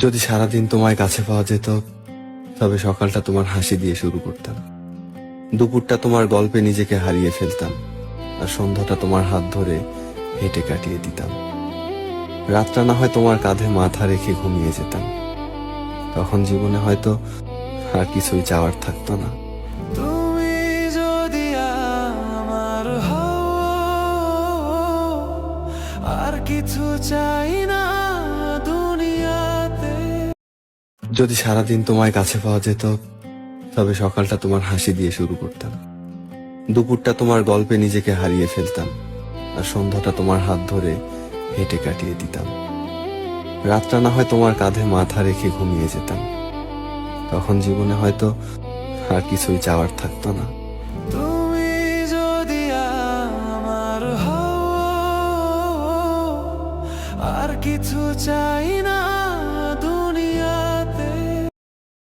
যদি সারাদিন তোমায় কাছে পাওয়া যেত, তবে সকালটা তোমার হাসি দিয়ে শুরু করতাম, দুপুরটা তোমার গল্পে নিজেকে হারিয়ে ফেলতাম, আর সন্ধ্যাটা তোমার হাত ধরে হেঁটে কাটিয়ে দিতাম। রাতটা না হয় তোমার কাঁধে মাথা রেখে ঘুমিয়ে যেতাম। তখন জীবনে হয়তো আর কিছুই চাওয়ার থাকতো না। তুমি যদি আমার হও, আর কিছু চাই না দুনিয়াতে। যদি সারাদিন তোমায় কাছে পাওয়া যেত, তবে সকালটা তোমার হাসি দিয়ে শুরু করতাম, দুপুরটা তোমার গল্পে নিজেকে হারিয়ে ফেলতাম, আর সন্ধ্যাটা তোমার হাত ধরে হেঁটে কাটিয়ে দিতাম। রাতটা না হয় তোমার কাঁধে মাথা রেখে ঘুমিয়ে যেতাম। তখন জীবনে হয়তো আর কিছুই চাওয়ার থাকতো না। তুমি যদি আমার হও, আর কিছু চাই না